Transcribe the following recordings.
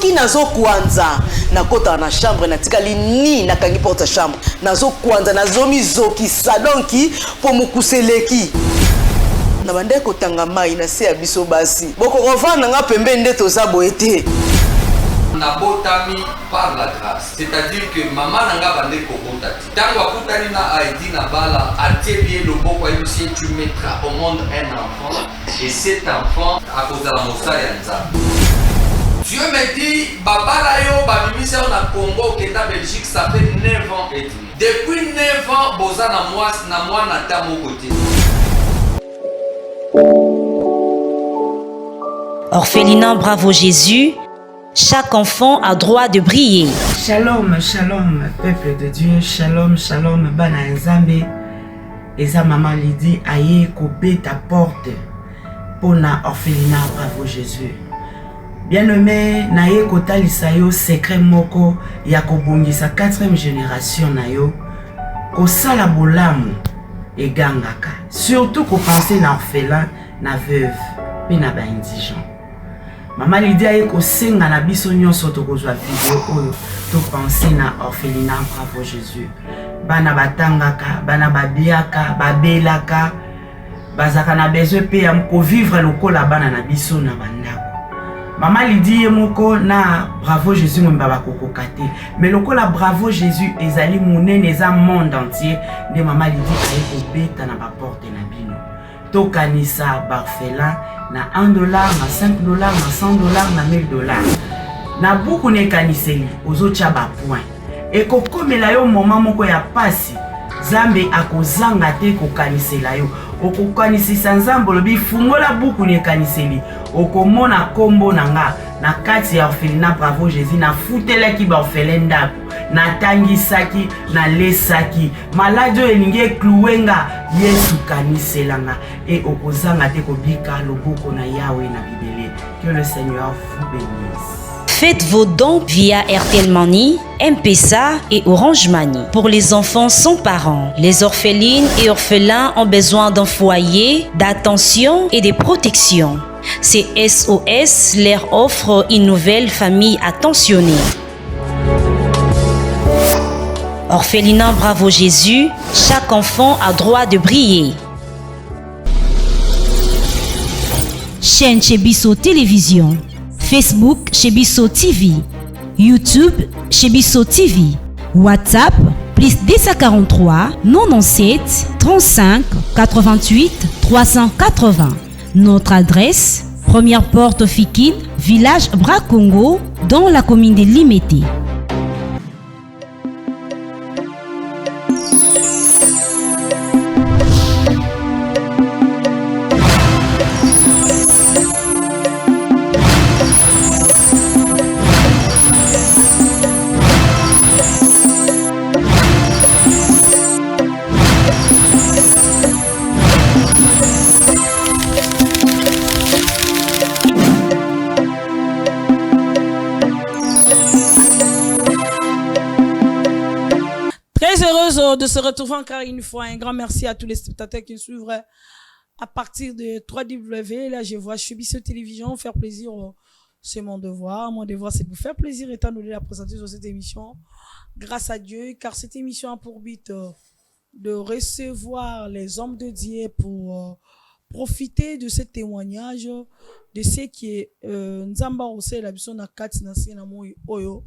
soki nazo kwanza nakota na chambre natikali ni nakangi porte chambre nazo kwanza nazo mizoki salonki po mukuseleki na bande kotanga mai na se ya biso basi boko rovana nga pembe nde toza boete na botami par la grâce, c'est-à-dire que maman nanga bande ko botati tango akutani na Aidi na bala atebie loboko ya monsieur tu mettras au monde un enfant et cet enfant à cause de la mossa ya nzambe. Dieu me dit babala yo babimisa na Congo que ta Belgique ça fait 9 ans et demi. Depuis 9 ans boza na moi na ta mon côté. Orphelinat Bravo Jésus. Chaque enfant a droit de briller. Shalom, shalom, peuple de Dieu. Shalom, shalom, bana nzambe. Eza maman Lydie aye kobe ta porte pour na orphelinat Bravo Jésus. Bien-aimé, na ye kotalisa yo secret moko ya kobongisa 4e génération na yo kosala bolamu egangaka. Surtout ko penser na orphelin, na veuve, pe na ba indigent. Maman Lydie aye kosenga na biso nyonso tokozwa video oyo to penser na orphelinat Bravo Jésus. Bana batangaka, bana babiaka, babelaka, bazaka na besoin pe ya ko vivre lokola bana na biso na bandako. Maman Lydie moko na Bravo Jésus mwemba bakokoka te. Mais lokola Bravo Jésus ezali monene eza monde entier nde Maman Lydie aye kobeta na baporte na bino. Tokanisa barfelin na $1, na $5, na $100, na $1000. Na buku ne kaniseli ozotia ba point. E kokomela yo moment moko ya pasi. Zambe akozanga te kokanisela yo. Okokanisisa nzambe lobi fungola buku ne kaniseli. Okomona kombo nanga na kati ya orphelinat Bravo Jésus na futelaki ba orphelin ndako. Na tangisaki na lesaki maladio elingi kluwenga Yesu kaniselanga et okozanga te kobika loboko na Yahweh na Bibélé. Que le Seigneur vous bénisse. Faites vos dons via RTL Money, M-Pesa et Orange Money. Pour les enfants sans parents, les orphelines et orphelins ont besoin d'un foyer, d'attention et de protection. Ces SOS leur offre une nouvelle famille attentionnée. Orphelinat Bravo Jésus, chaque enfant a droit de briller. Chaîne Chebiso Télévision, Facebook Chebiso TV, YouTube Chebiso TV, WhatsApp plus 243 97 35 88 380. Notre adresse, première porte Fikine, village Bracongo, dans la commune de Limete. De se retrouver encore une fois. Un grand merci à tous les spectateurs qui nous suivent à partir de 3W. Là, je vois Chebiso Télévision. Faire plaisir, c'est mon devoir. Mon devoir, c'est de vous faire plaisir étant donné la présenter sur cette émission. Grâce à Dieu, car cette émission a pour but de recevoir les hommes de Dieu pour profiter de ce témoignage de ce qui est Nzamba Ose la biso na kati na sina moi oyo.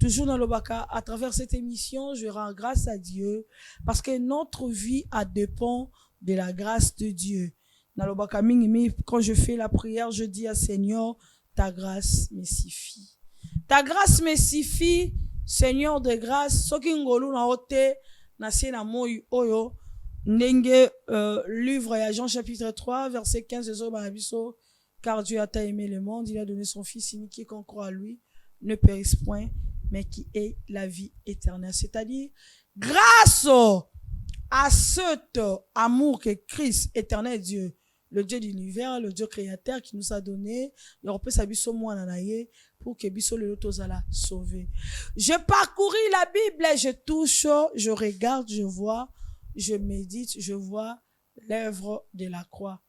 Toujours dans le baka, à travers cette émission, je rends grâce à Dieu parce que notre vie dépend de la grâce de Dieu. Dans le baka mingi, quand je fais la prière, je dis à Seigneur, ta grâce me suffit. Ta grâce me suffit, Seigneur de grâce. Soki ngolu na ote na sina moi oyo. Ndenge livre ya Jean chapitre 3 verset 15 car Dieu a tant aimé le monde, il a donné son fils unique qui qu'on croit à lui ne périsse point mais qui est la vie éternelle. C'est-à-dire grâce à cet amour que Christ, éternel Dieu, le Dieu de l'univers, le Dieu créateur qui nous a donné, il peut s'abisso moi nanaye pour que biso le tozala sauver. Je parcouris la Bible, je touche, je regarde, je vois, je médite, je vois l'œuvre de la croix.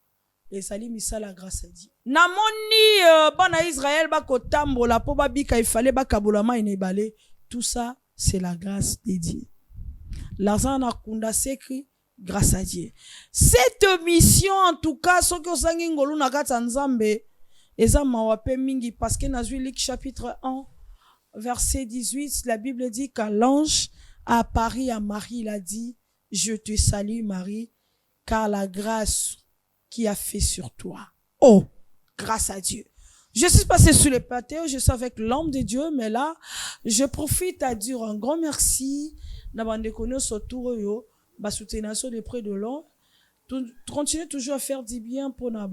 ezali misala grâce à Dieu. Namoni bana Israël bakotambola po babika ifale bakabola mai na ebale. Tout ça c'est la grâce de Dieu. L'argent na kunda sekri grâce à Dieu. Cette mission en tout cas soki osangi ngolu na kati nzambe eza mawape mingi parce que dans Luc chapitre 1 verset 18 la Bible dit qu'un l'ange a apparu à Marie, il a dit je te salue Marie car la grâce qui a fait sur toi. Oh, grâce à Dieu. Je suis passé sur les plateaux, je suis avec l'homme de Dieu, mais là, je profite à dire un grand merci. Soutenir de près de l'homme. Continuez toujours à faire du bien pour nos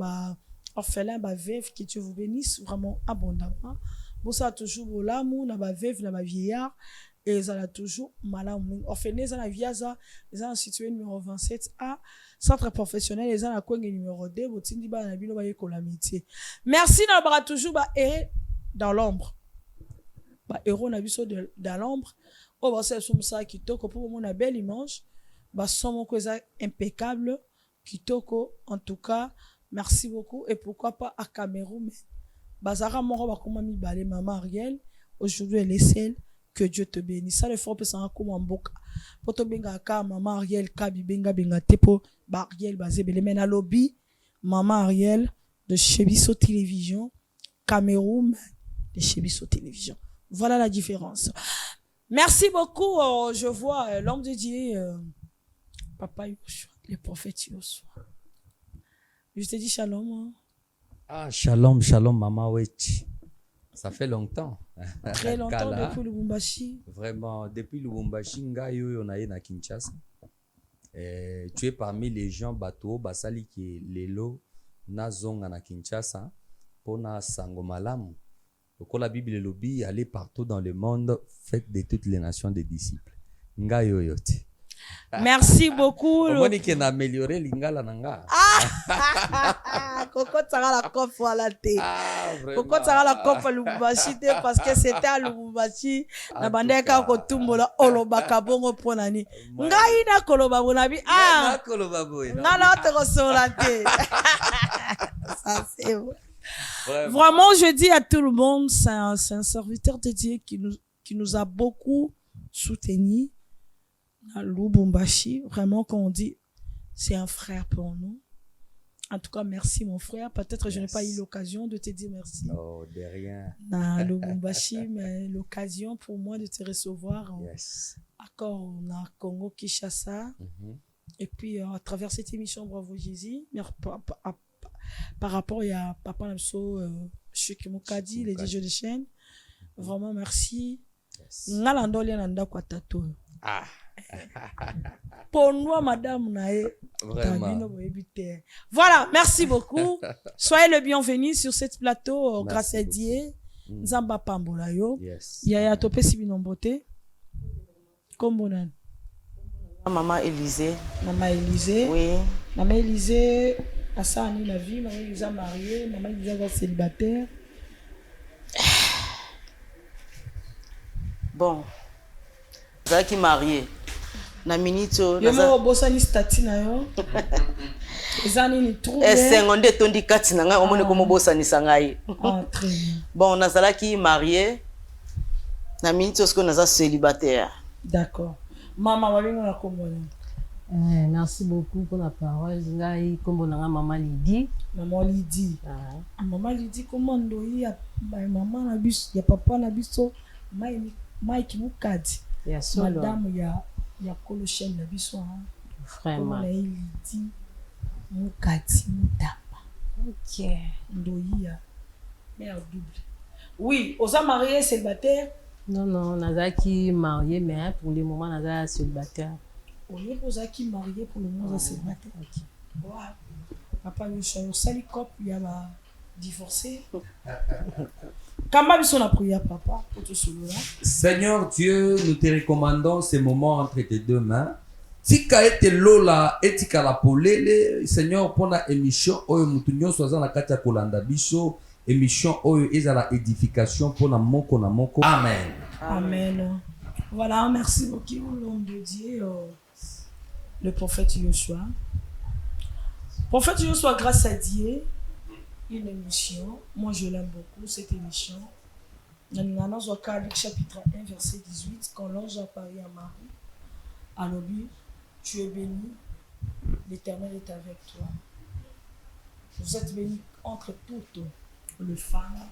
orphelins, veuves, que Dieu vous bénisse vraiment abondamment. Pour ça, toujours l'amour, nos veuves, nos vieillards. Et ils ont toujours malade. Orphelins, ils ont la viaza, ils ont situé numéro 27A, centre professionnel, ils ont la coin numéro 2, botindi ba na bino ba yeko la métier. Merci na toujours dans l'ombre. Ba héros na biso dans l'ombre. Oh ba c'est ça kitoko pour mon belle image. Ba somo ko impeccable kitoko en tout cas. Merci beaucoup et pourquoi pas à Cameroun. Bazara moro ba koma mi balé maman Ariel. Aujourd'hui elle est celle. Que Dieu te bénisse. Ça le faut que ça comme en boca. Poto benga ka maman Ariel kabi benga tepo ba Ariel basé belemena lobby maman Ariel de Chebiso Télévision Cameroun de Chebiso Télévision. Voilà la différence. Merci beaucoup. Je vois l'homme de Dieu papa Yoshua, le prophète Yoshua. Je te dis shalom. Hein? Ah shalom shalom maman Wechi. Ça fait longtemps. Très longtemps depuis Lubumbashi. Vraiment, depuis Lubumbashi, on a na Kinshasa. Tu es parmi les gens bateau basali qui lelo na zonga na Kinshasa pour na sango malamu. Donc la Bible le lobby aller partout dans le monde, faites de toutes les nations des disciples. Ngayo yote. Merci beaucoup. Moni qui a amélioré lingala nanga. Koko tsara la coffre à la thé. Koko tsara la coffre à Lubumbashi parce que c'était à Lubumbashi na bandeka ko tumbola olobaka bongo ponani. Ngai na koloba bonabi na koloba boy. Na te resola thé. Ça c'est vrai. Vraiment je dis à tout le monde c'est un serviteur de Dieu qui nous a beaucoup soutenu. À Lubumbashi, vraiment quand on dit c'est un frère pour nous. En tout cas, merci mon frère. Peut-être je n'ai pas eu l'occasion de te dire merci. Oh, de rien. À Lubumbashi, mais l'occasion pour moi de te recevoir encore à Congo Kinshasa. Et puis à travers cette émission Bravo Jésus, par rapport à Papa Namso, Cheki Mukadi, les DJ de chaîne. Vraiment merci. Ah. Pour nous, madame, vraiment. Voilà, merci beaucoup. Soyez le bienvenu sur cette plateau, grâce à Dieu. Nzamba Pambola yo. Yaya topé si binombote. Kombonan. Maman Élisée. Maman Élisée. Oui. Maman Élisée, à ça, on la vie. Maman Élisée mariée. Maman Élisée célibataire. Bon. Zaki marié. Na minito yo mo bosani stati na yo ezani ni trouble esengonde tondi kati na ngai omone komo bosani sangai très bien. Bon nazalaki marié na minito ce que naza célibataire. D'accord. Mama babingo na kombona. Merci beaucoup pour la parole. Ngai kombona maman Lydie. Maman Lydie. Maman Lydie comment ndoyi ya maman na biso ya papa na biso Mike Mukadi. Madame ya kolo chaîne na biso vraiment il dit Mukati Mutapa. OK. Ndoya mère double. Oui, osa marié célibataire? Non, nazaki marié mais pour le moment naza célibataire. Oui, osaki marié pour le moment célibataire. OK. Wow. Papa yo sali cop ya ba divorcé. Papa, Seigneur Dieu, nous te recommandons ces moments entre tes deux mains. Tika ete lola etika la polele Seigneur pour la émission oyo mutunyo soza na kati ya kolanda biso émission oyo ezala édification pour la moko na moko. Amen. Amen. Voilà, merci beaucoup l'homme de Dieu, le prophète Yoshua. Prophète Joshua, grâce à Dieu, une émission, moi je l'aime beaucoup, cette émission. Dans Luc chapitre 1, verset 18, quand l'ange apparaît à Marie, à l'obus, tu es bénie, l'Éternel est avec toi. Vous êtes bénie entre toutes les femmes,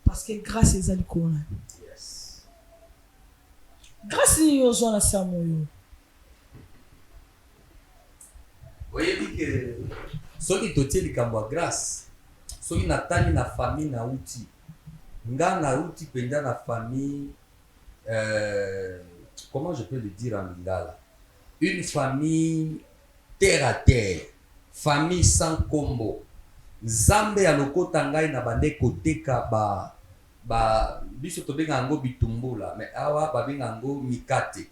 parce que grâce à Zalikona. Yes. Grâce aux gens à Samoyo. Voyez que ceux qui te tiennent comme grâce, ceux qui n'attendent la famille na outil, nga na outil pendant la famille, comment je peux le dire en lingala, une famille terre à terre, famille sans combo. Zambe alokota ngai na bande koteka ba biso tobenga ngo bitumbula, mais awa babenga ngo mikate.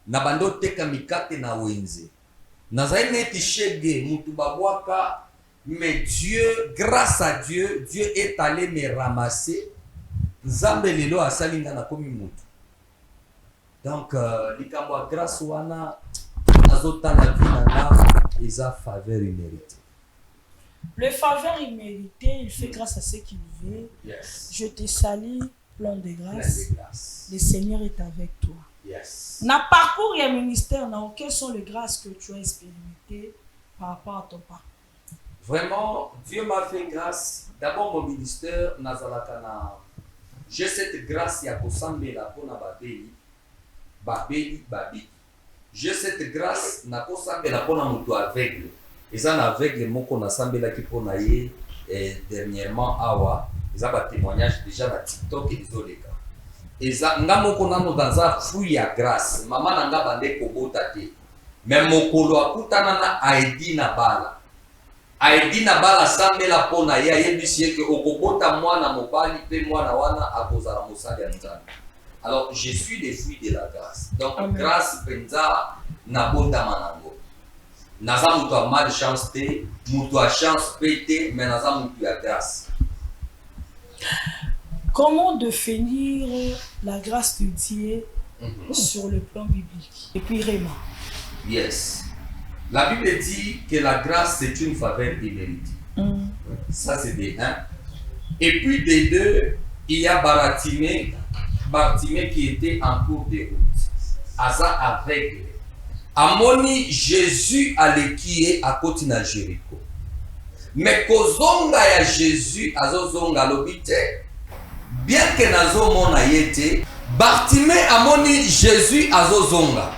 Na bando teka mikate na wenze. Nazaï neti shege mutu babwaka, mais Dieu, grâce à Dieu, Dieu est allé me ramasser. Zambe lelo asalinga na komi mutu. Donc likambo grâce wana azota na vie na eza faveur iméritée. Le faveur immérité, il fait grâce à ce qu'il veut. Yes. Je te salue, plein de grâce. Le Seigneur est avec toi. Yes. Na parcours et ministère, quelles sont les grâces que tu as expérimentées par rapport à ton parcours? Vraiment, Dieu m'a fait grâce. D'abord, mon ministère, Nazalakana. J'ai cette grâce ya kosambela pona babeli. J'ai cette grâce na kosambela pona mutu aveugle. Eza na aveugle moko na sambela ki pona ye dernièrement awa. Eza ba témoignage déjà na TikTok et désolé. Eza nga moko nano dans un fruit ya grâce. Mama na nga bande kobota te. Mais mokolo akutana na Aidi na bala. Aidi na bala sambela pona ye ayebisi ye ke okobota mwana mobali pe mwana wana akozala mosali ya Nzambe. Alors je suis le fruit de la grâce. Donc Amen. Grâce penza na bota manango. Naza mutu a malchance te, mutu a chance pe te, mais naza mutu ya grâce. Comment définir la grâce de Dieu sur le plan biblique? Et puis Réma. Yes. La Bible dit que la grâce c'est une faveur imméritée. Ça c'est des 1. Et puis des 2, il y a Bartimée qui était en cours de route. Aza aveugle. Amoni Jésus alekiye à côté na Jéricho. Mais kozonga ya Jésus azozonga lobite. Bien que nazo mona yete, Bartimée amoni Jésus azozonga.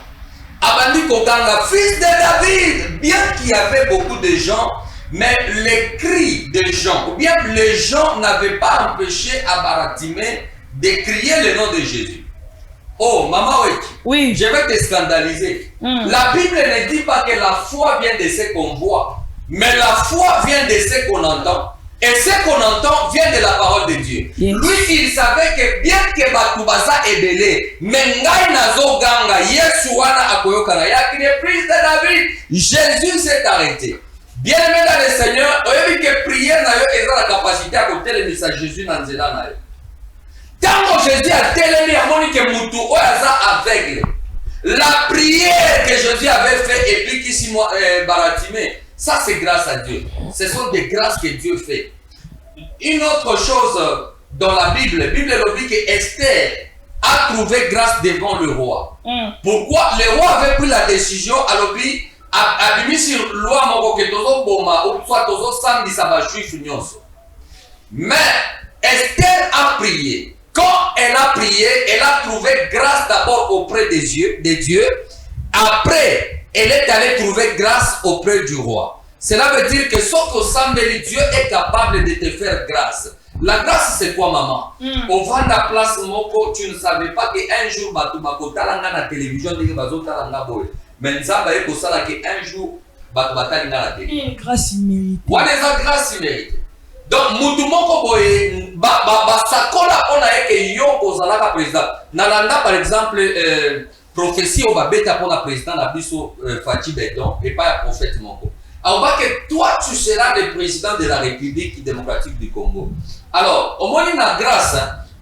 Abandi kokanga, fils de David, bien qu'il y avait beaucoup de gens, mais les cris des gens, ou bien les gens n'avaient pas empêché à Bartimée de crier le nom de Jésus. Oh, maman, oui, je vais te scandaliser. La Bible ne dit pas que la foi vient de ce qu'on voit, mais la foi vient de ce qu'on entend. Et ce qu'on entend vient de la parole de Dieu. Yes. Lui, il savait que bien que Batubaza est belé, mais ngai nazo ganga, Yesu wana akoyokana, yakine fils de David, Jésus s'est arrêté. Bien aimé dans le Seigneur, on a vu que prière n'a eu la capacité à côté le message Jésus dans le na yo. Tant que Jésus a télé à moni que mutu oyaza aveugle. La prière que Jésus avait fait et puis qui si moi Bartimée, ça c'est grâce à Dieu. Ce sont des grâces que Dieu fait. Une autre chose dans la Bible dit que Esther a trouvé grâce devant le roi. Pourquoi? Le roi avait pris la décision à l'objet à mis sur loi moko que tozo boma ou soit tozo samedi ça va juif nyonso. Mais Esther a prié. Quand elle a prié, elle a trouvé grâce d'abord auprès de Dieu. Après, elle est allée trouver grâce auprès du roi. Cela veut dire que sauf au Sambeli, Dieu est capable de te faire grâce. La grâce, c'est quoi, maman? Au vent de la place, moko, tu ne savais pas qu'un jour, Batumako talanga na télévision, mais nous savons qu'un jour, Batumako talanga na télévision. Une grâce imméritée. What is that grâce imméritée? Donc, Moutoumoko boye, sakola on a été yo kozalaka président. Nalanda, par exemple, prophétie au babeta pour la président Nabiso Fati Bedon et pas prophète Moko. Alors, que toi, tu seras le président de la République démocratique du Congo. Alors, au moins, il y a grâce,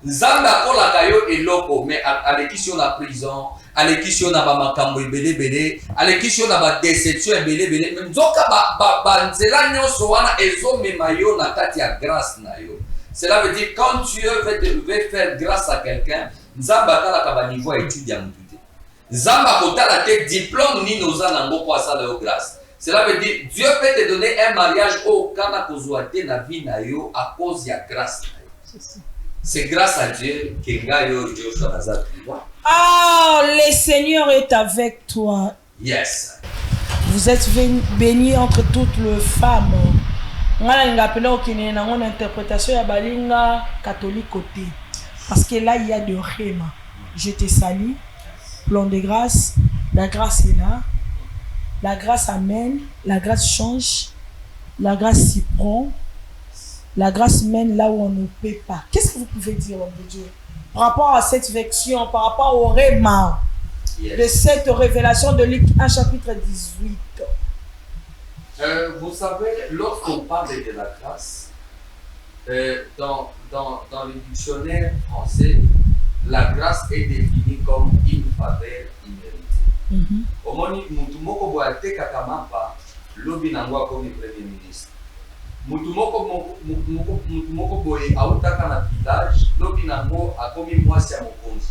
Zanda Kolakayo et Loko, mais à l'équipe sur la prison, alekisi yo na bamakambo ebele alekisi yo na badeception ebele nzoka banzela nyonso wana ezomema yo na kati ya grâce na yo. Cela veut dire quand Dieu veut faire grâce à quelqu'un, nzambe atalaka baniveau ya étude ya mutu te, nzambe akotala te diplôme nini oza nango po asala yo grâce. Cela veut dire Dieu peut te donner un mariage au kana kozwa te na vie na yo à cause ya grâce na yo. C'est grâce à Dieu que ngayo Joshua Nazat. Ah, le Seigneur est avec toi. Yes. Vous êtes bénis entre toutes les femmes. On appelle une interprétation ya balinga catholique côté. Parce que là il y a de rhéma. Je te salue. Plan de grâce. La grâce est là. La grâce amène. La grâce change. La grâce s'y prend. La grâce mène là où on ne peut pas. Qu'est-ce que vous pouvez dire, homme de Dieu, par rapport à cette vection, par rapport au rhéma de cette révélation de Luc 1 chapitre 18? Vous savez, lorsqu'on parle de la grâce, dans le dictionnaire français, la grâce est définie comme une faveur imméritée. Au moins, mutumoko boate kakamapa, lobi nangwa comme premier ministre. Mutumoko boye autaka na village, lobi nango akomi mwasi ya mokonzi.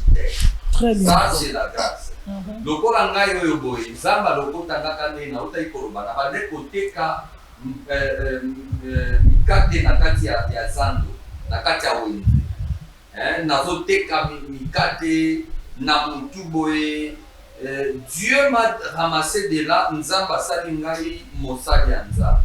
Très bien. Ça c'est la grâce. Lokola ngai oyo boye, nzamba lokota ngaka ne na uta ikoloba na bande koteka mikate na kati ya zando, na kati ya wenze. Nazoteka mikate na mutu boye. Dieu m'a ramassé de là, nzamba sali ngai mosali ya nzambe.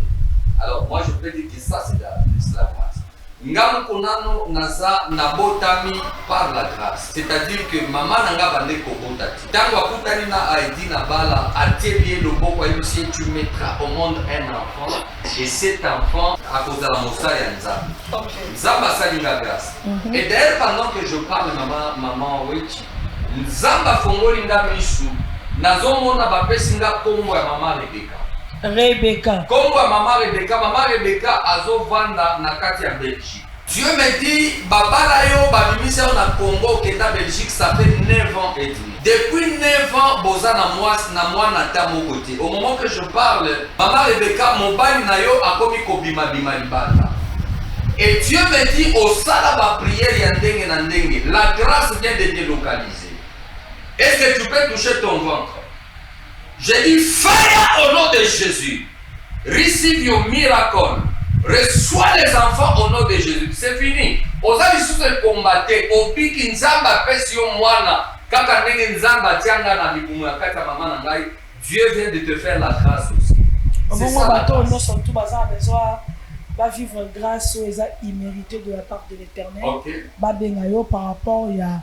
Alors moi je peux dire que ça c'est la grâce. Ngamu konano naza nabotami par la grâce. C'est-à-dire que maman nanga bande kobotati. Tango akutani na Aidi na bala atelier le boko ayo si tu mettras au monde un enfant et cet enfant à cause de la mosali ya nzambe. Nzamba sali nga grâce. Et d'ailleurs pendant que je parle maman Wechi, nzamba fongoli nga misu nazomona bapesi nga kombo ya mama Rebecca. Kombo ya mama Rebecca azovanda na kati ya Belgique. Dieu me dit babala yo babimisa yo na Congo kenda Belgique, ça fait 9 ans et demi. Depuis 9 ans boza na mwana ta moko te. Au moment que je parle, mama Rebecca mobali na yo akomi kobima bima libanda. Et Dieu me dit au sala ba prière ya ndenge na ndenge, la grâce vient de te localiser. Est-ce que tu peux toucher ton ventre? J'ai dit fire au nom de Jésus. Receive your miracle. Reçois les enfants au nom de Jésus. C'est fini. Oza bisu se combattre. Opiki nzamba pesi yo mwana. Kaka ndenge nzamba tianga na mibumu ya kati ya mama na ngai. Dieu vient de te faire la grâce aussi. C'est ça la grâce. Nous sommes tous besoin va vivre grâce aux imméritée de la part de l'Éternel. Ok. Ba bengayo par rapport à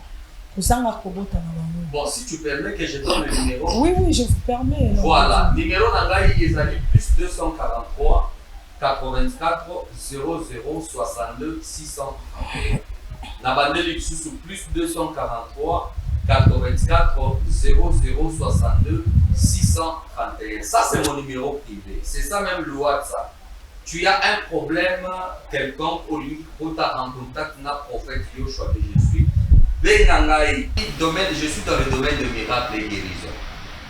bon, si tu permets que je donne le numéro. Oui, je vous permets. Voilà, numéro d'Angaï Ezali plus 243 84 00 62 630. Nabandeli sous plus 243 84 00 62 631. Ça, c'est mon numéro privé. C'est ça même le WhatsApp. Tu as un problème quelconque au lieu où tu as en contact avec le prophète Yoshua que je suis. Je suis dans le domaine de miracles et guérison.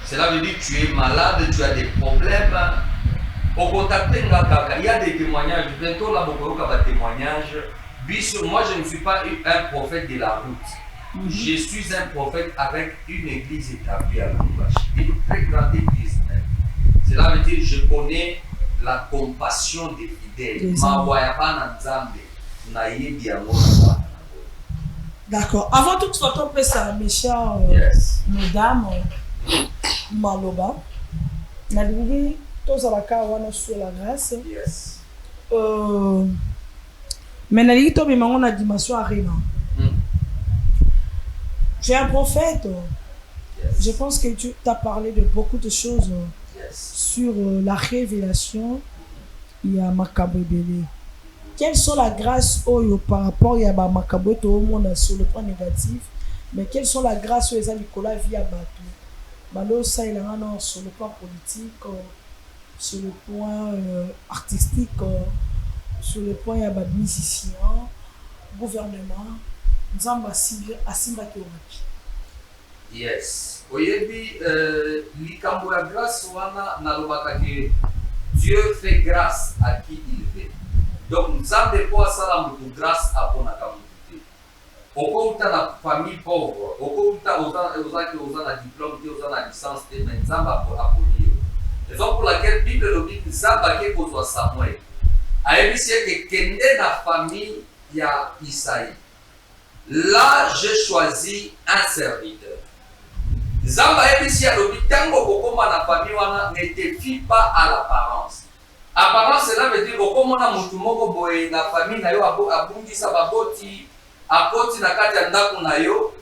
Cela veut dire que tu es malade, tu as des problèmes. Au contact, il y a des témoignages. Bientôt, là, il y a des témoignages. Moi, je ne suis pas un prophète de la route. Je suis un prophète avec une église établie à Lubumbashi. Une très grande église. Cela veut dire que je connais la compassion des fidèles. D'accord. Avant toute photo, mes chers mesdames, Maloba, Nadouvi, tous à la caravane sur la grâce. Yes. Mais Nadouvi, toi, on a dimension à Rima. Tu es un prophète. Yes. Je pense que tu as parlé de beaucoup de choses sur la révélation. Il y a Makabébélé. Quelles sont les grâces par rapport à Makabo tout le monde sur le point négatif, mais quelles sont les grâces où Nicolas vit à Batou? Malo ça il a sur le plan politique, sur le point artistique, sur le point il y a des musiciens, gouvernement, Nzamba Asimba Kiwaki. Yes. Oyebi, likambo ya grâce wana nalobaka que Dieu fait grâce à qui il veut. Donc nzambe po asala mutu grâce aponaka mutu te. Okouta na famille pauvre, okouta ozaki oza na diplôme te, oza na licence te, mais nzambe aponi yo. Raison pour laquelle Bible lobi nzambe ake kozwa Samuel ayebisi ete kende na famille ya Isaïe. Là j'ai choisi un serviteur. Zamba ebisi alobi tango kokoma na famille wana ne te fie pas à l'apparence. Apparence cela veut dire kokoma na mutu moko boye na famille na yo abungisa baboti akoti na kati ya ndako na yo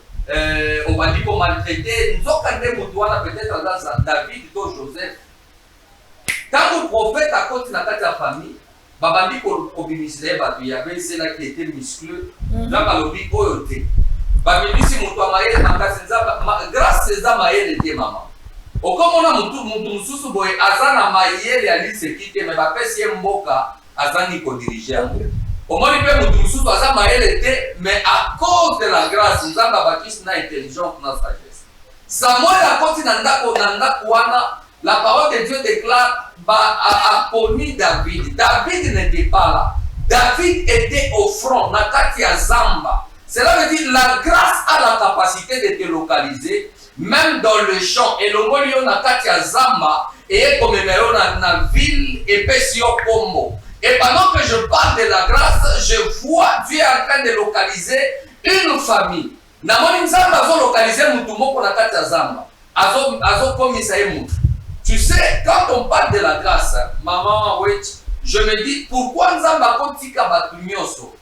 obandi ko maltraiter nzoka nde mutu wana peut-être dans David to Joseph. Tango prophète akoti na kati ya famille babandi ko kobimisile batu ya cela qui était muscleux Zamba lobi oyo te. Bamibisi mutu amayele makasi nzaba grâce eza mayele te mama. Okomona mutu mususu boye azana mayele aliseki te me bapesi ye mboka azani ko diriger yango. Omoni pe mutu mususu aza mayele te mais à cause de la grâce nzamba bakisi na intelligence na sagesse. Samuel akoti na ndako wana la parole de Dieu déclare a poni David. David n'était pas là. David était au front na kati ya zamba. Cela veut dire la grâce a la capacité de te localiser, même dans le champ. Et le mot na katia zamba et comme na ville et pesio pombo. Et pendant que je parle de la grâce, je vois Dieu en train de localiser une famille. Na moni nzamba azo localiser mutu moko na katia zamba. Azo komisa ye mutu. Tu sais, quand on parle de la grâce, maman, je me dis pourquoi nzamba kotika batu nyonso.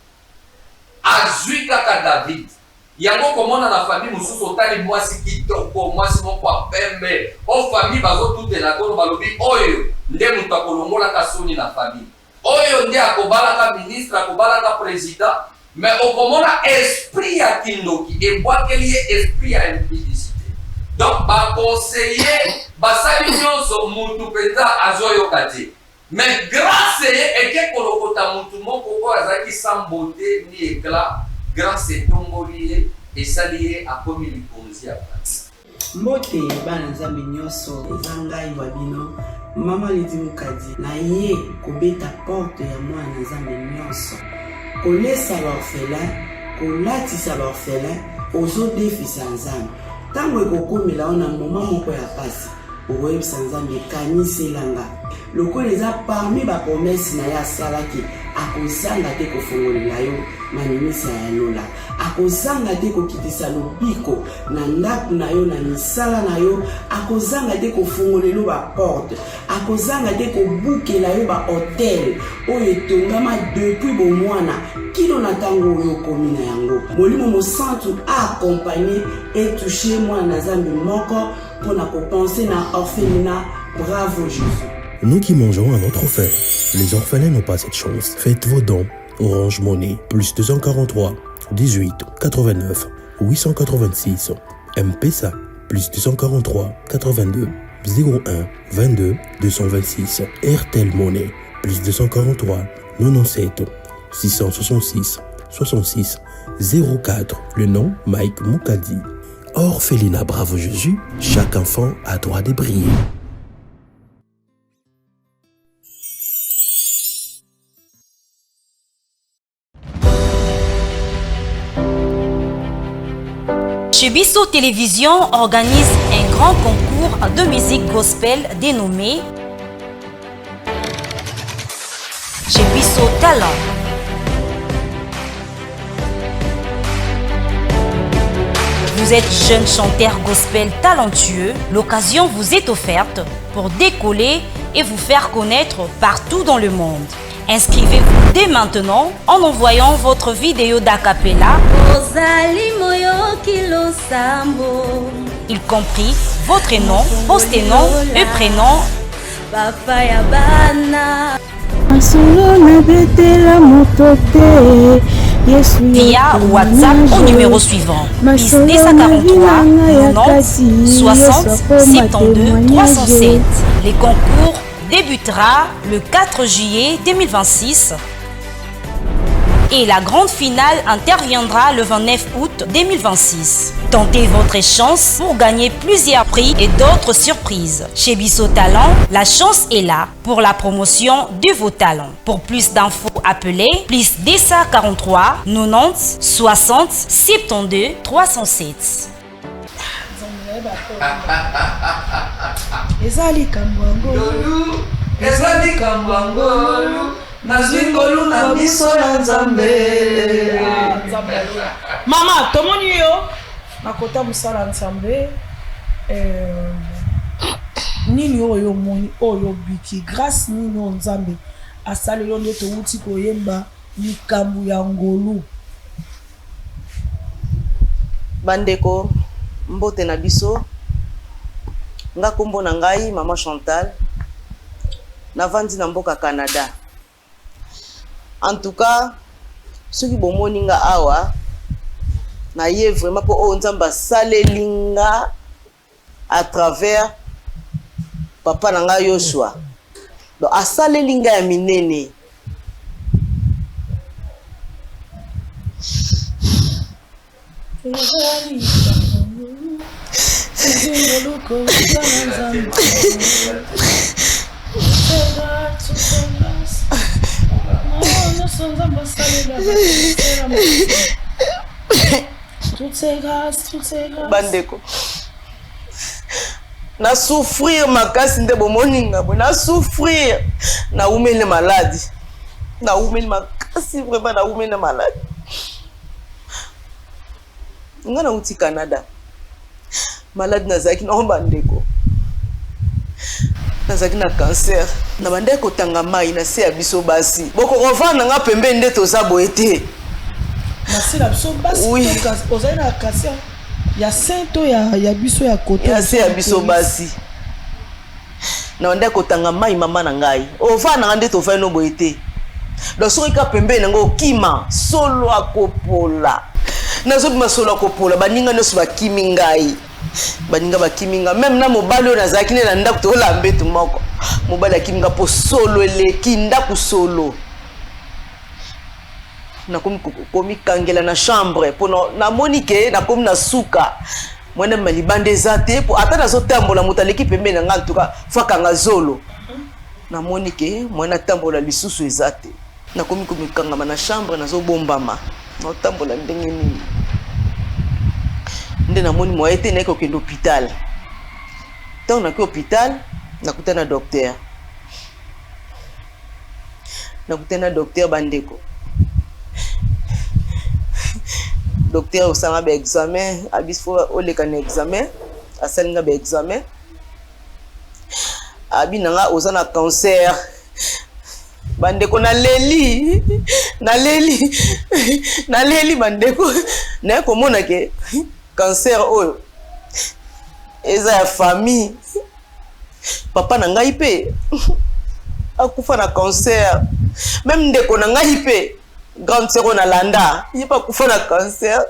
Azui kaka David yango komona na famille mususu otali mwasi kitoko mwasi moko apembe o famille bazo tutela kono balobi oyo nde mutu akolongola kasoni na famille oyo nde akobalaka ministre akobalaka président mais okomona esprit ya kindoki ebwakeli ye esprit ya impudicité donc baconseiller basali nyonso mutu penza azoyoka te. Mais grâce et que kolokota mutu moko ko azaki sans beauté ni éclat grâce tongolié et salié a komi likonzi ya place. Mbote bana nzambe nyonso ezangai wabino mama lidi mukadi na ye kobeta porte ya mwana nzambe nyonso kolesa l'orphelin kolatisa l'orphelin ozodefisa nzambe tango ekokomela ona moma moko ya pasi oyebisa nzambe kaniselanga lokola eza parmi bapromese na ye asalaki akozanga te kofongolela yo manimisa ya lola akozanga te kokitisa lobiko na ndako na yo na misala na yo akozanga te kofongolela baporte akozanga te kobukela yo bahotel oyo etongama depuis bomwana kino na ntango oyo okomi na yango molimo mosantu aakompagne etouche mwana na nzambe moko mpona kopense na orphelinat. Bravo Jésus. Nous qui mangeons à notre faim, les orphelins n'ont pas cette chance. Faites vos dons. Orange Money, plus 243 18 89 886. M-Pesa, plus 243 82 01 22 226. RTL Money, plus 243 97 666 66 04. Le nom Mike Moukadi. Orphelinat Bravo Jésus, chaque enfant a droit de briller. Chebiso Télévision organise un grand concours de musique gospel dénommé Chebiso Talent. Vous êtes jeune chanteur gospel talentueux, l'occasion vous est offerte pour décoller et vous faire connaître partout dans le monde. Inscrivez-vous dès maintenant en envoyant votre vidéo d'acapella, y compris votre nom, post-nom et prénom, via WhatsApp au numéro suivant plus 243 90 60 72 307. Les concours débutera le 4 juillet 2026 et la grande finale interviendra le 29 août 2026. Tentez votre chance pour gagner plusieurs prix et d'autres surprises. Chez Bisso Talent, la chance est là pour la promotion de vos talents. Pour plus d'infos, appelez plus 243 90 60 72 307. Ezali kambwango ezali kambwango nazwingolu na biso na nzambe. Mama tomoni yo nakota musala nzambe nini oyo moni oyo biki grâce nini o nzambe asalelo nde touti koyemba likambo ya ngolu. Bandeko mbote na biso nga kombo na ngai Mama Chantal navandi na mboka Canada. En tout cas soki bomoni nga awa na ye vraiment po o nzamba salelinga à travers papa na nga Yoshua. Donc asalelinga ya minene. Bandeko na souffrir makasi nde bomoninga bo na souffrir na umele maladi na umele makasi vraiment na umele maladi nga na uti Canada maladi nazaki na bandeko nazaki na cancer na bandeko tanga mai na se ya biso basi boko rovana nga pembe nde toza boete na se la biso basi ozali na cancer ya sento ya biso ya kote ya se ya biso basi na bandeko tanga mai mama na ngai ovana nga nde tovai no boete do soki ka pembe na ngo kima solo akopola nazo bima solo akopola baninga nyonso bakimi ngai baninga bakiminga même na mobali na zaki ne na ndako to lambe tu moko mobali akiminga po solo eleki ndako solo na komi kangela na chambre po na monike na komi na suka mwana malibande zate po ata nazo tambola mutaleki pembe na nga tuka fakanga zolo na monike mwana tambola lisusu ezate na komi komikanga na chambre nazo bombama na tambola ndenge nini nde na moni moye te na ko kende hôpital tant na ko hôpital na kutana docteur bandeko docteur osanga ba examen abisfo oleka na examen asalinga ba examen abinanga ozana cancer bandeko na leli bandeko na ko mona ke cancer oyo eza ya famille papa na ngai pe akufa na cancer même ndeko na ngai pe grande sœur na landa yipa akufa na cancer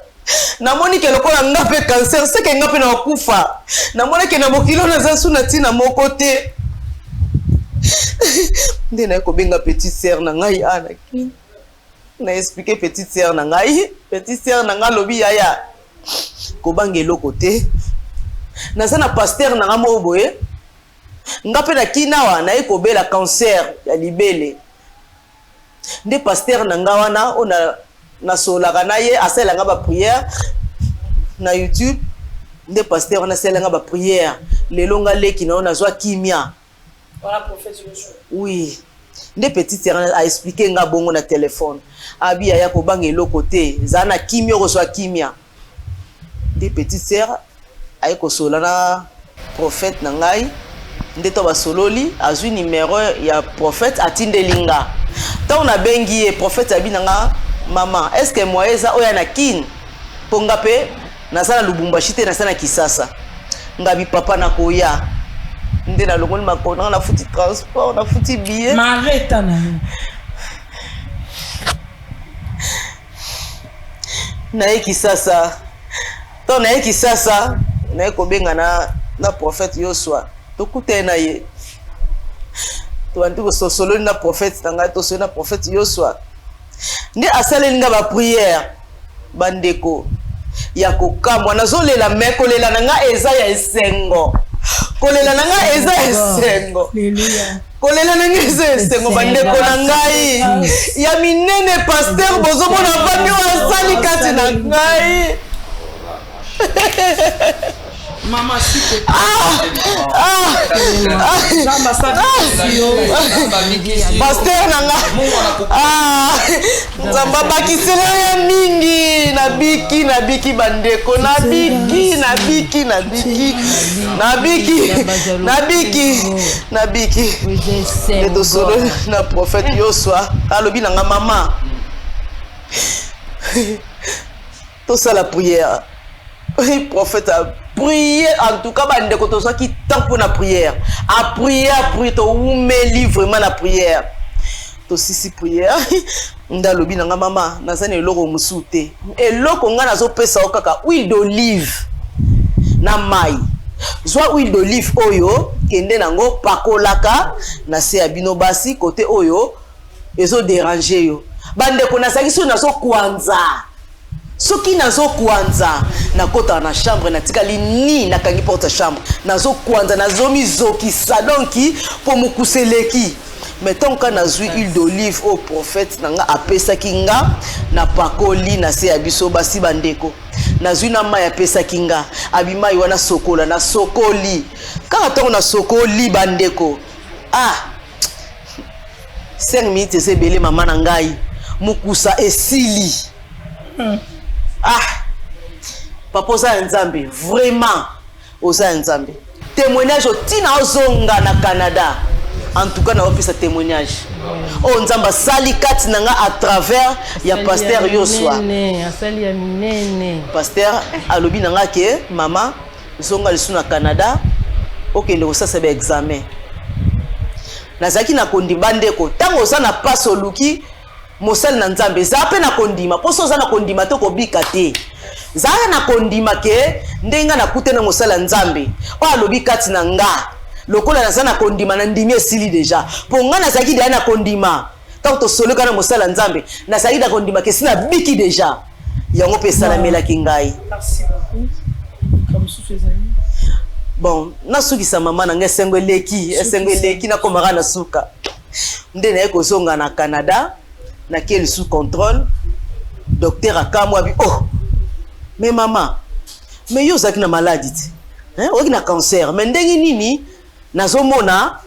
na moni ke lokola nga pe cancer c'est que nga pe na akufa na moni ke na mokilo na zasu na tina moko te nde na ko benga petite sœur na ngai ana na expliquer petite sœur na ngai lobi yaya ko bangelo côté na sana pasteur na ngamo boye nga pe na kinawa na ekobela cancer ya libele nde pasteur na nga wana ona na solaka na ye asela nga ba prière na YouTube nde pasteur na sela nga ba prière lelo nga leki na ona zwa kimia voilà prophète Joshua oui nde petite sœur a expliqué nga bongo na téléphone abi ya ko bangelo côté zana kimia ko zwa kimia nde petite sœur ay ko sola na prophète na ngai nde to ba sololi azwi numéro ya prophète atindelinga tant na bengi e prophète abinanga maman est-ce que moi eza oya na kin ponga pe na sala Lubumbashi te na sala Kisasa ngabi papa na koya nde na longoli makona na futi transport na futi billet mareta na na Kisasa to na Kisasa na ko benga na prophète Yoshua to kutena ye to antu ko solo na prophète tanga to so na prophète Yoshua nde asaleli nga ba prière bandeko ya kokamwa nazolela me kolela na nga eza ya esengo kolela na nga eza ya esengo kolela na nga eza ya esengo bandeko na ngai ya minene pasteur bozomona bami oyo asali kati na ngai Maman, s'il te plaît. Pasteur nanga. Nzamba bakisela ya mingi nabiki bandeko nabiki Eto solo na prophète Yosua alobi nanga mama. Tout ça la prière. Le prophète a prié, en tout cas, il y a qui temps pour la prière. À prier, to oumeli vraiment la prière. To sisi prière. Nda lobi nanga mama, nazane eloko musute. Eloko nga nazo pesa okaka huile d'olive na mai. Zwa huile d'olive oyo kende nango pakolaka na se abino basi côté oyo ezo déranger yo. Bande ko nasaki so nazo kwanza. Soki nazo kwanza na kota na chambre na tikali ni na kangi porte chambre nazo kwanza nazo mizoki sadonki pour mukuseleki mettons quand nazui huile d'olive au prophète nanga apesa kinga na pakoli na se abiso basi bandeko nazui na mai apesa kinga abimai wana sokola na sokoli kaka tongo na sokoli bandeko 5 minutes c'est belé maman na ngai mukusa esili papa oza nzambe vraiment oza nzambe témoignage otina ozonga na Canada en tout cas na opesa témoignage o nzamba sali kati nanga à travers ya pasteur Yosua asali ya minene pasteur alobi nanga ke mama zonga lisu na Canada okende kosasa ba examen nazaki na kondima ndeko tango oza na passe oluki mosali na nzambe za pe na kondima poso za na kondima to kobika te za na kondima ke ndenga na kute na mosali na nzambe o alobi kati na nga lokola na za na kondima na ndimi esili deja po nga na zaki de na kondima tango to soloka na mosali na nzambe na zaki na kondima ke sina biki deja yango pe salamela kingai. Merci beaucoup. Comme sous bon na sukisa mama na nga esengo eleki na komara na suka nde na eko zonga na Canada na quel sous contrôle docteur akamwa bi mais maman mais yo zaki na maladie hein oki na cancer mais ndenge nini nazomona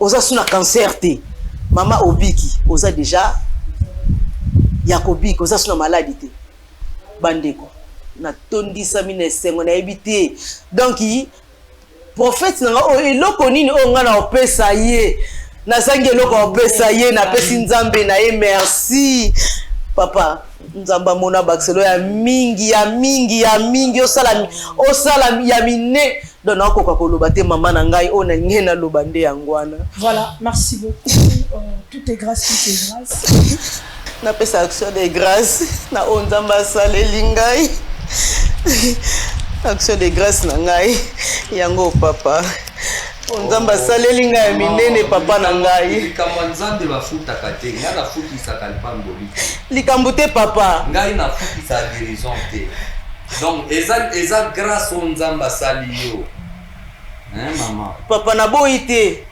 oza suna cancer te mama obiki oza déjà ya kobiki oza suna maladie te bandeko na tondisa mine sengo na ebité donc prophète nga eloko nini nga na opesa ye na sangi eloko opesa ye na pesi nzambe na ye merci papa nzamba mona bakselo ya mingi osala ya mine donc nakoka koloba te mama na ngai ona ngena loba nde yangwana. Voilà, merci beaucoup. Tout est grâce, tout est grâce. Na pesa action de grâce na onzamba saleli ngai action de grâce na ngai yango papa onzamba saleli ngai minene papa na ngai likambo nzambe bafutaka te nga nafutisaka lipamboli likambo te papa ngai nafutisa guérison te donc eza grâce o nzambe asali yo mama papa naboyi te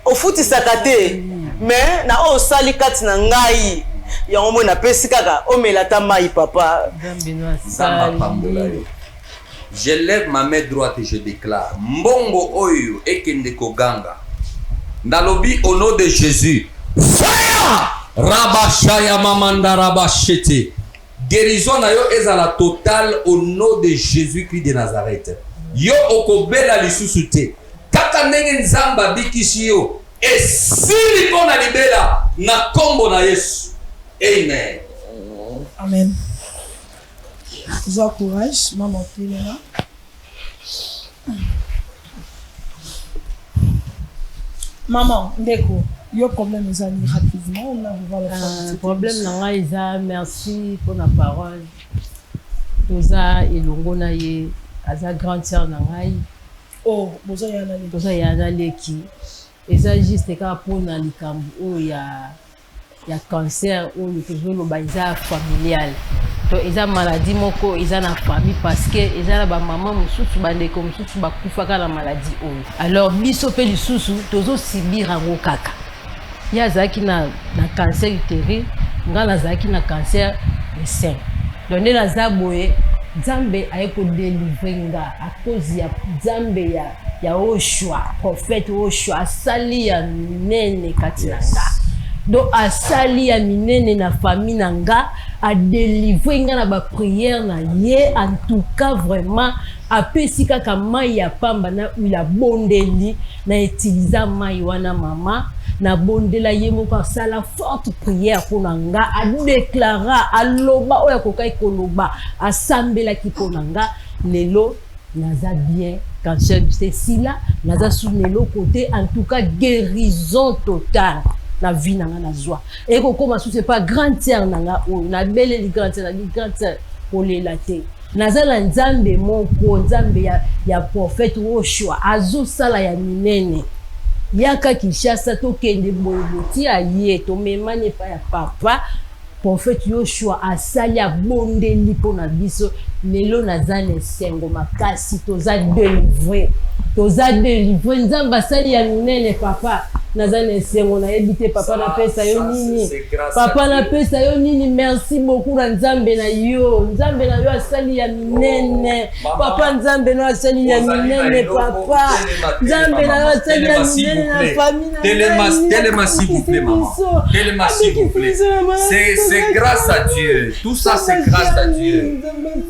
ofutisaka te mais na osali kati na ngai yango mo napesi kaka omela ta mai papa nzambe pambola yo. Je lève ma main droite et je déclare mbongo oyo ekende koganga ndalobi au nom de Jésus fire rabashaya mamanda rabashete guérison na yo ezala totale au nom de Jésus-Christ de Nazareth yo okobela lisusu te kaka ndenge nzamba bikisi yo esili mpona libela na kombo na Yesu amen. Amen. Sois courage, maman Péléna. Maman, Ndeko, yo problème les amis rapidement, on va le faire. Problème nanga isa, merci pour la parole. Toza elongo na ye, aza grande sœur nangai. Oh, boza yana leki. Boza yana leki. Eza juste ka pona likambu o ya ya cancer oyo tozoloba eza familial to eza maladie moko eza na famille parce que eza na bamama mosusu bandeko mosusu bakufaka na maladie oyo. Alors biso mpe lisusu tozosibir yango kaka. Ye azalaki na cancer utérine, nga nazalaki na cancer de sein. Donc nde naza boye Nzambe aye kodélivre nga à cause ya Nzambe ya Oshua, prophète Oshua asali ya minene kati na nga. Donc asali ya minene na famille na nga a délivrer nga na ba prière na ye. En tout cas vraiment apesi kaka mai ya pamba na ila bondeli na utiliser mai wana mama na bondela ye moko asala forte prière pour nga a déclara aloba oya kokai koloba asambela ki ponanga lelo naza bien cancer du sila naza sous lelo côté en tout cas guérison totale na vie nanga na joie et kokoma sous c'est pas grand terre nanga o na belle li grand terre pour les laté nazala Nzambe moko Nzambe ya prophète Oshua azo sala ya minene yaka Kinshasa tokende boyoti aye to memane pa ya papa prophète Yoshua asali abondeli pona biso lelo nazane sengo makasi toza délivrer Nzambe asali ya minene papa nazane sengo na ebité papa na pesa yo nini papa na pesa yo nini merci beaucoup na Nzambe na yo asali ya minene papa Nzambe na asali ya minene papa Nzambe na asali ya minene na famille Téléma s'il vous plaît maman, téléma s'il vous plaît, c'est grâce à Dieu, tout ça c'est grâce à Dieu.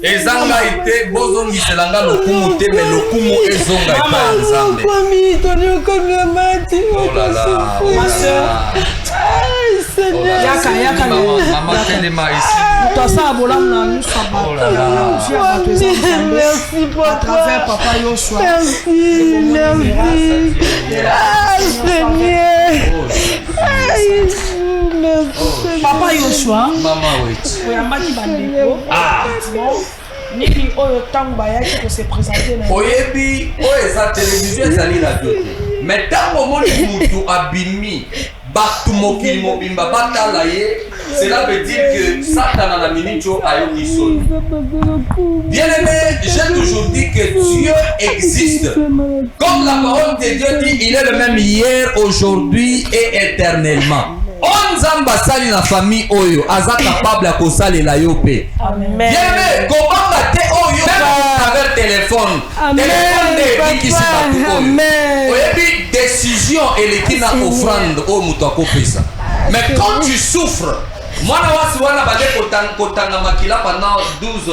Ezanga ite bozongi selanga lokumu te mais lokumu ezonga pa Nzambe. Ma soeur, yaka maman téléma ici. toi ça abolam na nous ça merci pour à travers papa Yoshua. Merci. Ah Seigneur. Papa Yoshua. Maman oui. Oyambaki bandeko. Nini oyo tango bayaki ko se présenter na oyebi oyo eza télévision ezali radio te mais ntango omoni mutu abimi bato mokili mobimba batala ye cela veut dire que Satan na minute oyo ayoki soni. Bien aimé, j'ai toujours dit que Dieu existe comme la parole de Dieu dit, il est le même hier, aujourd'hui et éternellement. Nzambe asali na famille oyo aza capable akosalela yo pe. Amen. Bien kobanga te oyo à travers téléphone. Téléphone de bikisi batu oyo. Oyebi décision eleki na offrande o mutu akopesa. Mais quand tu souffres, mwana wasi wana bade kotanga makila pendant 12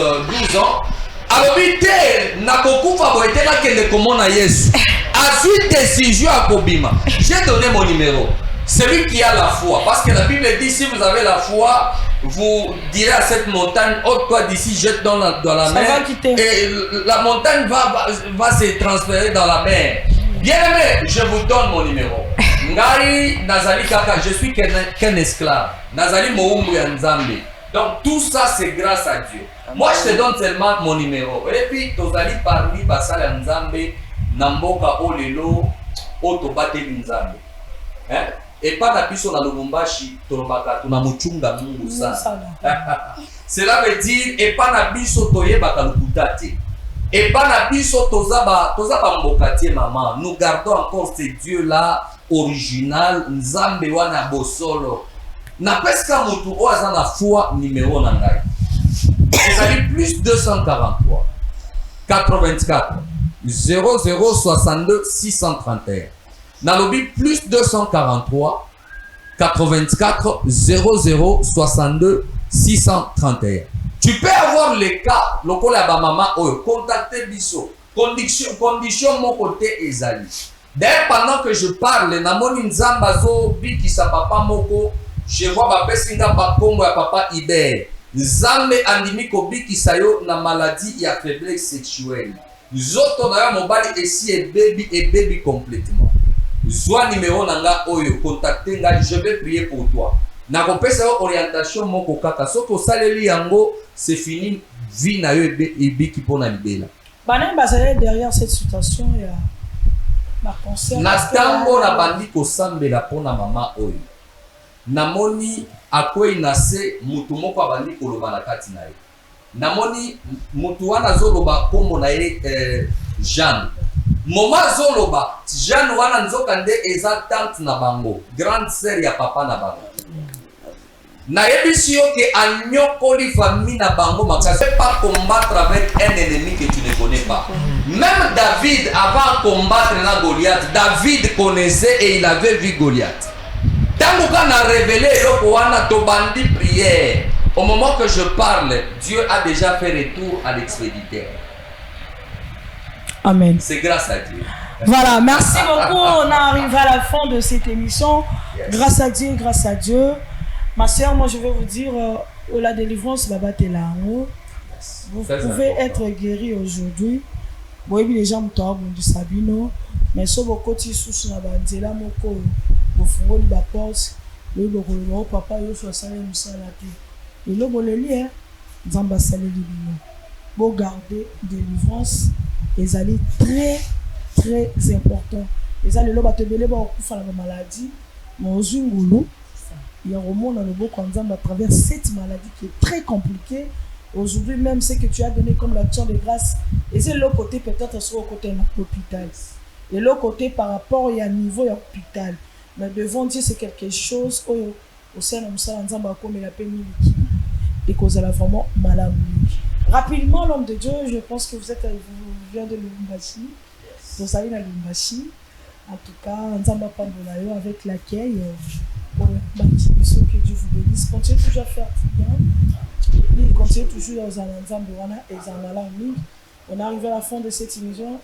ans. Alobi te na kokufa boete na kende komona Yesu. Azui décision akobima. J'ai donné mon numéro. Celui qui a la foi, parce que la Bible dit si vous avez la foi, vous direz à cette montagne, ôte-toi d'ici, jette dans la mer, et la montagne va se transférer dans la mer. Bien aimé, je vous donne mon numéro. Ngari Nazali Kaka, je suis qu'un esclave. Nazali Moumou Nzambe. Donc tout ça c'est grâce à Dieu. Moi je te donne seulement mon numéro. Et puis Tozali parmi Basala Nzambe, Namboka Olelo, Otobate Nzambe. Hein? Et pas na biso na Lubumbashi tolobaka tuna muchunga Mungu sana. Cela veut dire et pas na biso toyebaka lokuta te. Et pas na biso toza ba mboka te maman. Nous gardons encore ce Dieu là original Nzambe wana bosolo. Na peska mutu o aza na foi numéro na ngai. Ezali plus 243 84 0062 631. Nalobi plus 243 84 0062 631. Tu peux avoir les cas, lokola ba mama oyo, contacter biso. Condition mon côté ezali. D'ailleurs pendant que je parle, namoni nzamba zo bikisa papa moko, je vois ba pesinga ba kombo ya papa Iber. Nzambe andimi ko bikisa yo na maladie ya faiblesse sexuelle. Zoto na yo mobali esi et baby complètement. Soit numéro nanga oyo contacter nga, je vais prier pour toi. Na kopesa orientation moko kaka soko saleli yango c'est fini vie na yo ebiki pona libela. Bana basale derrière cette situation ya ma concert na tango na bandi ko sambela pona mama oyo. namoni akwei na se mutu moko abandi koloba na kati na ye. Namoni mutu wana zoloba kombo na ye Jeanne. Moma zoloba Jeanne wana nzoka nde eza tante na bango, grande sœur ya papa na bango. Na yebisi yo ke anyokoli famille na bango makasi. Pas combattre avec un ennemi que tu ne connais pas. Même David, avant de combattre na Goliath, David connaissait et il avait vu Goliath. Tant qu'on a révélé le tobandi prière, au moment que je parle, Dieu a déjà fait retour à l'expéditeur. Amen. C'est grâce à Dieu. Voilà, merci beaucoup. On est arrivé à la fin de cette émission. Yes. Grâce à Dieu, grâce à Dieu. Ma soeur, moi je vais vous dire, la délivrance, Baba Telango. Vous pouvez être guéri aujourd'hui. Bon, les gens m'ont dit Sabino, mais si vous avez sous la bandela, vous fungoli la porte, le papa, il faut saler le salati. Et le bon lien, Zamba salé libino. Vous gardez délivrance, les allez très très important. Les allez là, te belé, bah, on la maladie, mais aux ungulu, il y a un roman dans le beau Kanzamba à travers cette maladie qui est très compliquée. Aujourd'hui, même ce que tu as donné comme l'action de grâce, et c'est l'autre côté, peut-être sur le côté de l'hôpital. Et l'autre côté, par rapport, il y a un niveau de l'hôpital. Mais devant Dieu, c'est quelque chose au sein de Moussa, comme il a appelé Miliki, et qu'on a vraiment malade. Rapidement, l'homme de Dieu, je pense que vous venez de Lumbashi. Vous allez à Lumbashi. En tout cas, Nzamba Pandolayo avec l'accueil. Que Dieu vous bénisse. Continuez toujours à faire bien. Continuez toujours dans Nzamba et Zanala. On est arrivé à la fin de cette émission.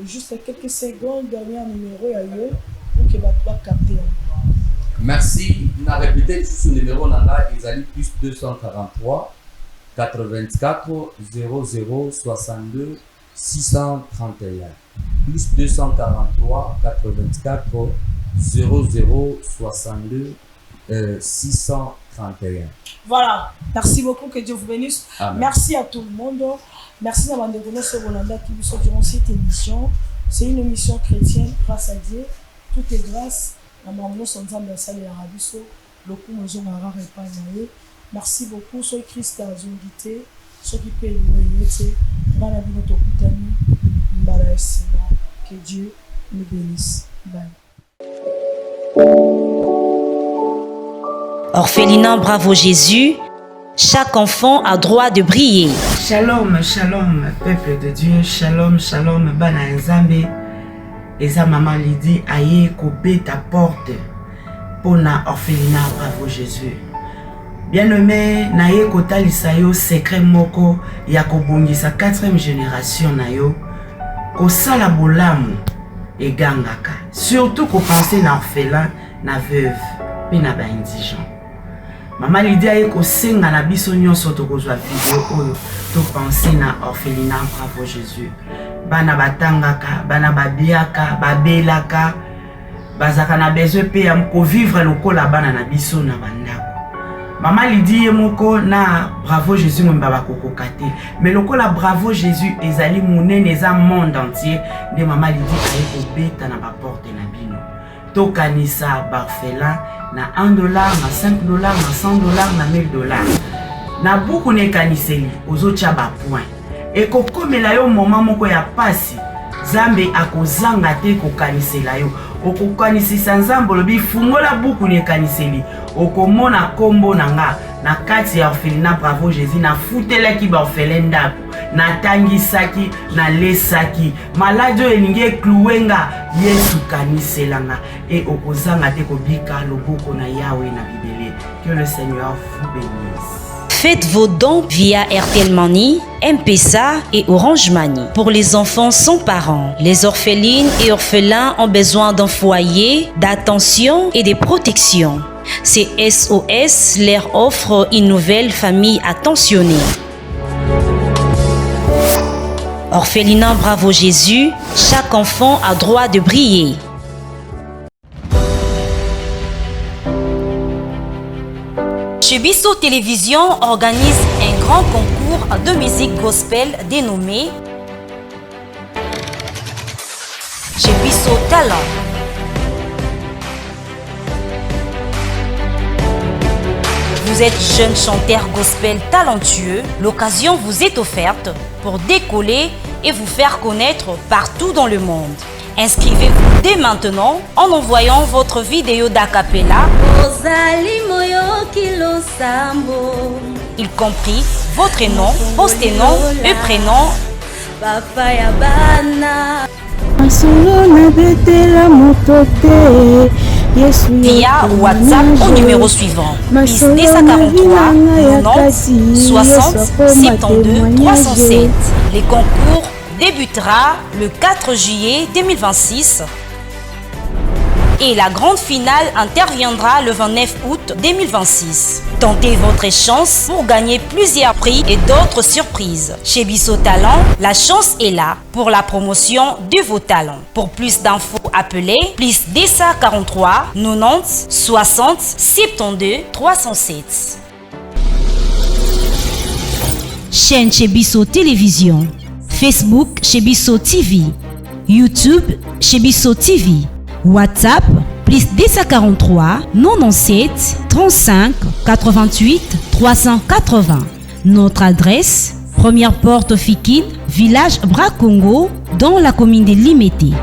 Juste quelques secondes, dernier numéro à eux pour que vous capter. Merci. On a répété ce numéro, on a plus 243 84 00 62 631. Plus 243 84 00 62 631. Voilà. Merci beaucoup, que Dieu vous bénisse. Amen. Merci à tout le monde. Merci d'avoir découvert ce Rolanda qui vous durant cette émission. C'est une émission chrétienne, grâce à Dieu. Tout est grâce. Merci beaucoup. Soyez Christ à Zongité. Soyez qui paye que Dieu nous bénisse. Bye. Orphelinat Bravo Jésus, chaque enfant a droit de briller. Shalom, shalom, peuple de Dieu. Shalom, shalom, bana nzambe. Eza maman Lydie aye kobe ta porte pour na orphelinat Bravo Jésus. Bien-aimé, naye kotalisa yo secret moko ya kobongisa 4e génération na yo kosala bolamu egangaka. Surtout ko penser na orphelin, na veuve, pe na ba indigent. Maman Lydie aye kosenga na biso nyonso tokozwa video oyo to penser na orphelinat Bravo Jésus. Bana batangaka, bana babiaka, babelaka, bazaka na besoin pe ya ko vivre lokola bana na biso na bandako. Maman Lydie moko na Bravo Jésus mo mbaba kokokate. Mais lokola Bravo Jésus ezali monene eza monde entier de Maman Lydie aye kobeta na ba porte na bino. Tokanisa barfelin na $1, na $5, na $100, na $1000. Na buku ne kaniseli ozotia ba point. Et kokomela yo moment moko ya pasi Zambe akozanga te kokanisela yo okokanisisa Nzambe lobi fungola buku ne kaniseli okomona kombo nanga na kati ya orphelinat Bravo Jésus na futelaki ba orphelin ndako na tangisaki na lesaki malade elingi ekluwenga Yesu kaniselanga et okozanga te kobika loboko na Yahweh na bibele. Que le Seigneur vous bénisse. Faites vos dons via RTL Money, M-Pesa et Orange Money. Pour les enfants sans parents, les orphelines et orphelins ont besoin d'un foyer, d'attention et de protection. C'est SOS leur offre une nouvelle famille attentionnée. Orphelinat Bravo Jésus, chaque enfant a droit de briller. Chebiso Télévision organise un grand concours de musique gospel dénommé Chebiso Talent. Vous êtes jeune chanteur gospel talentueux, l'occasion vous est offerte pour décoller et vous faire connaître partout dans le monde. Inscrivez-vous dès maintenant en envoyant votre vidéo d'acapella, y compris votre nom, post-nom et prénom. Via WhatsApp au numéro suivant plus 243 90 60 72 307. Les concours débutera le 4 juillet 2026 et la grande finale interviendra le 29 août 2026. Tentez votre chance pour gagner plusieurs prix et d'autres surprises. Chez Bisso Talent, la chance est là pour la promotion de vos talents. Pour plus d'infos, appelez plus 243 90 60 72 307. Chaîne chez Bisso Télévision, Facebook chez Bisso TV, YouTube chez Bisso TV, WhatsApp plus 243 97 35 88 380. Notre adresse, première porte Fikine, village Bracongo, dans la commune de Limete.